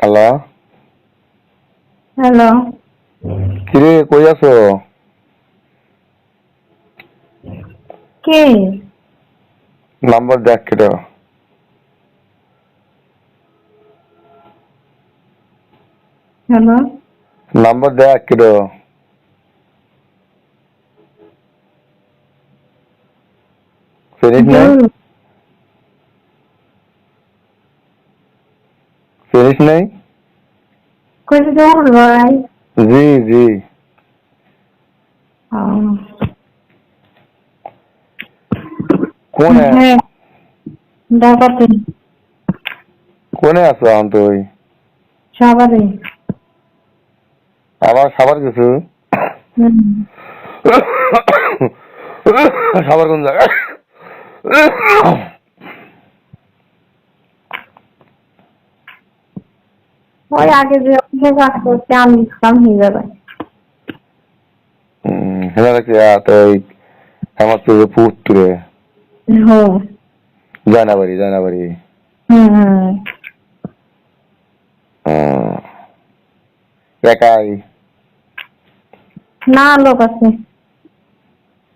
Hello. Hello. কিরে কই আছো? কে? নাম্বার দেখ কেটে। হ্যালো। নাম্বার দেখ কেটে। চিনিস নাই? জরুর। চিনিস নাই? কইছে জরুর ভাই। জি জি। কোনে হ্যাঁ, ঢাকাতে। কোনে আছো এখন তুই? সাভারে। আবার সাবার কিছু? হুম। সাবার কোন জায়গা? ওই আগে যে অফিসে কাজ করতে আমি ইসলাম হয়ে যাবে। হেনা কি ওই আমার তো পুত্রে হুম। জানাবাড়ি। হুম। একাই না, লোক আছে।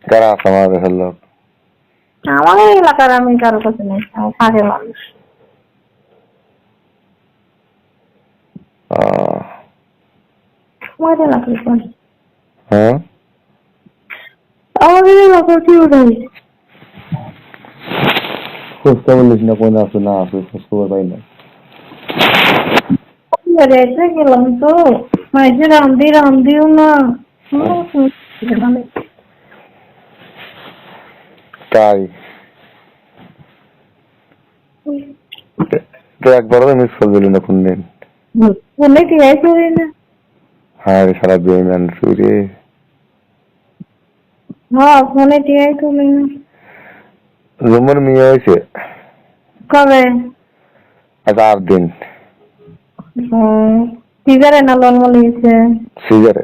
কারা আছে আমার দেশের লোক? আমাদের এলাকার আমি কারো কাছে নেই, আমার থাকে মানুষ। আমাদের এলাকার কোন? হ্যাঁ আমাদের এলাকার কেউ নেই। খোঁজ খবর লিস না, কোন আছো না আছো খোঁজ খবর পাই না। এসে গেলাম তো, মাঝে রামদিও না। তাই তো একবারও মিস করবি না কোন দিন? ফোনে টিয়াই করি না। হ্যাঁ রে সারা বেইমান তুই রে। হ্যাঁ, ফোনে টিয়াই করি না। রুমের মেয়ে হয়েছে কবে? আচ্ছা 8 দিন। সিজারে না লোন লিয়েছে? সিজারে।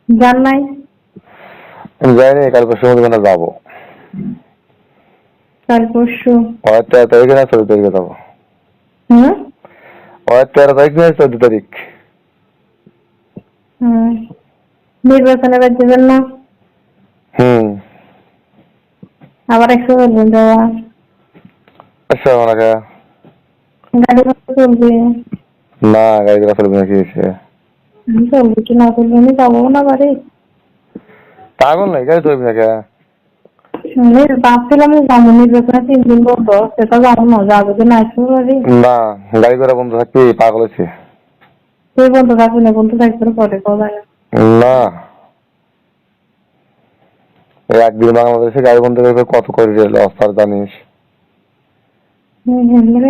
জান নাই? আমি যাইনি, কাল পরশুর মধ্যে মানে যাবো। কাল পরশু? ওর 13 তারিখে না 14 তারিখে যাবো। হুম। ওর 13 তারিখ না 14 তারিখ। নির্বাচনে বাদ দেবেন না? আবার 100 বলবেন যাওয়া? আচ্ছা ওনাকে গাড়ি মতো চলবে? না গাড়ি ঘোড়া চলবে না, কি হয়েছে? চলবে কি না চলবে আমি যাবো না বাড়ি। পাগল নাই, গাড়ি চলবে না কে? ভাবছিলাম যাবো, নির্বাচনে 3 দিন বন্ধ, সেটা যাবো না, যাবো কি না আসবো বাড়ি। না গাড়ি ঘোড়া বন্ধ থাকবি, পাগল হয়েছে। তুই বন্ধ থাকবি না, বন্ধ থাকবে পরে কবে? না একদিন বাংলাদেশে গাড়ি বন্ধ করে কত করে লস তার জানিস?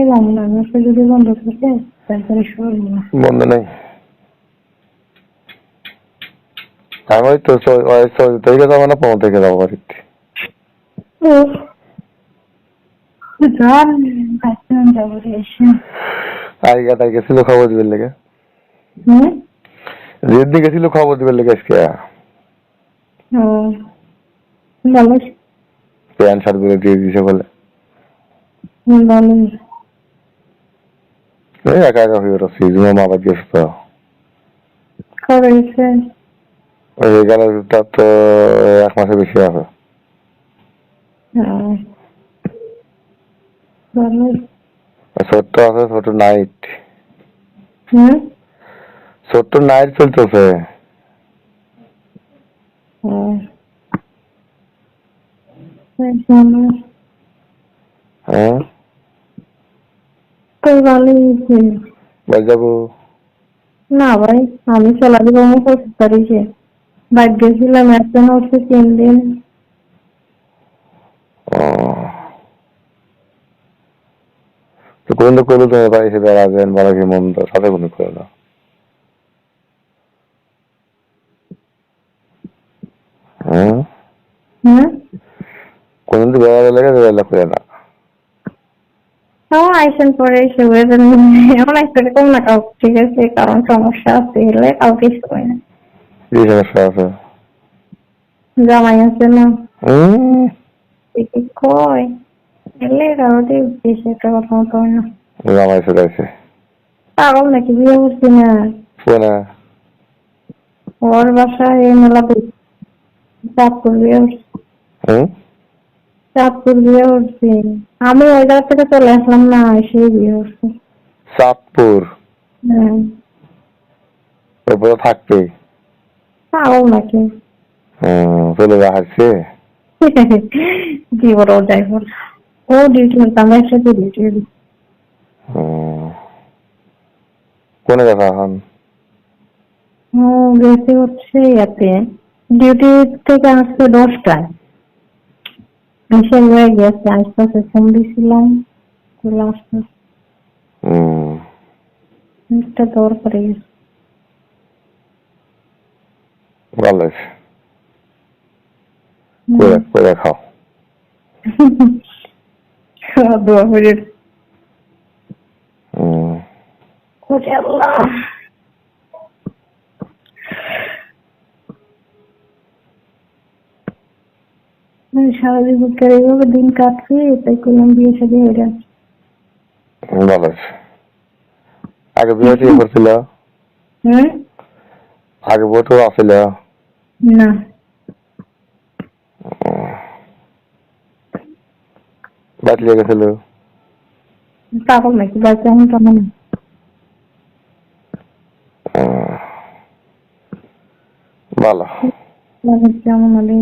যাবো না, যদি বন্ধ থাকে তারপরে শুরু না। বন্ধ নেই। আমি ওই তো 14 তারিখে যাবো না 15 তারিখে যাবো বাড়িতে। জান ভাবছিলাম যাবো রে এসে। আগে তাই গেছিল খবর দিবেন লেগে। যেদিন গেছিল খবর দিবেন লেগে আজকে। ভালো। প্যান্ট শার্ট গুলো দিয়ে দিছে বলে। ভালো। এই একা একা হয়ে রয়েছি, মা বাদ গেছে তো। কবে গেছে? ওই গেল তার তো 1 মাসের বেশি আছে। ভালো। ছোট্ট আছে, ছোট নাইট। হুম। ছোট্ট নাইট চলতেছে। হ্যাঁ তো ভালোই হয়েছে। বাড়ি যাবো। না ভাই, আমি চলা দিব আমার 25 তারিখে। বাইক গেছিলাম, এখন হচ্ছে 3 দিন। তো কোন করলো তুমি বাড়ি এসে বেড়াবেন, ভালো কি মন্দ সাথে কোনো করে না। হ্যাঁ হুম। কোনদিন তো বেড়াবে লেগে বেড়া করে না। আইসেন পরে এসে এমন একটা কম না কাউ, ঠিক আছে, কারণ সমস্যা আছে এলে কাউকে সময় না। কি সমস্যা আছে? জামাই আছে না, হম দেখি কয় এলে কারোতে বেশি একটা কথা মতো হয় না। জামাই চলে আসে পাগল নাকি, বিয়ে করছি না। ফোনে ওর বাসায় এই মেলাতে চাঁদপুর বিয়ে করছি। হুম চাঁদপুর বিয়ে করছি। আমি ওই জায়গা থেকে চলে আসলাম না, সেই বিয়ে করছি। চাঁদপুর হ্যাঁ। এরপরে থাকবে পাগল নাকি? চলে হাসছে জি বড় যাই বল। ও ডিউটি করতো, আমরা একসাথে ডিউটি করি। কোনে কথা এখন ও গেছে হচ্ছে ইয়াতে, ডিউটি থেকে আসছে 10টায়। এসে হয়ে গেছে, আশপাশে ফোন দিছিলাম, চলে আসছে। একটা দরকারে গেছে। ভালো আছে করে করে খাও দোয়া করে হুম কোথায় আল্লাহ। সারাদিন বুকের এইভাবে দিন কাটছে, তাই করলাম বিয়ে সাথে হয়ে যাচ্ছে। ভালো আছে আগে বিয়ে ঠিক করছিল হ্যাঁ। আগে বউ তো আসছিল না, বাঁচলিয়ে গেছিল পাগল নাকি, বাচ্চা আমি কেমন ভালো কেমন হলে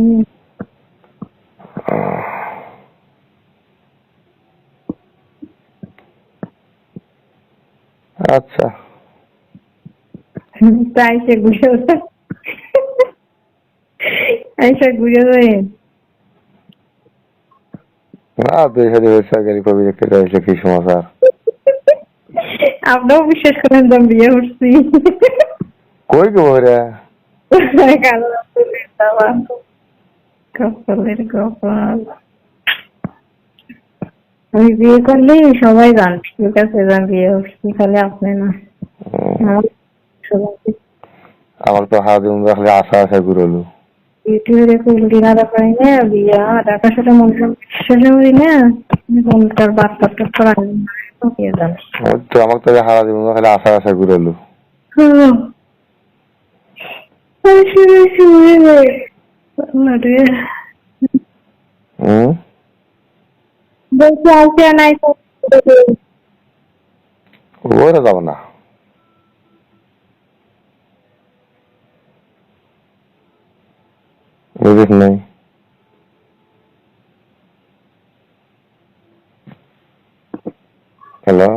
আচ্ছা তাই সে ঘুরে আইসা ঘুরে যায়। না দুই সারি হয়েছে গাড়ি কবি দেখতে চাইছে কি সমাচার আপনিও বিশ্বাস করেন যে আমি বিয়ে করছি? কই গো রে কপালের কপাল। আমি বিয়ে করলে সবাই জানবে, ঠিক আছে, যে আমি বিয়ে করছি, খালি আপনি না। সবাই আমার তো হাত রাখলে আশা আশা ঘুরলো ইউটিউবে কুলদিনারা পাই না বিয়া, ঢাকার সাথে মন্দির বিশ্বাস করি না, কোনটার বার্তাটা করা কে জানে। তো আমাকে তো হারা জীবন খালি আশা আশা ঘুরলো হুম বলছি আসে নাই তো। ওরা যাবো না বুঝিস নাই হ্যালো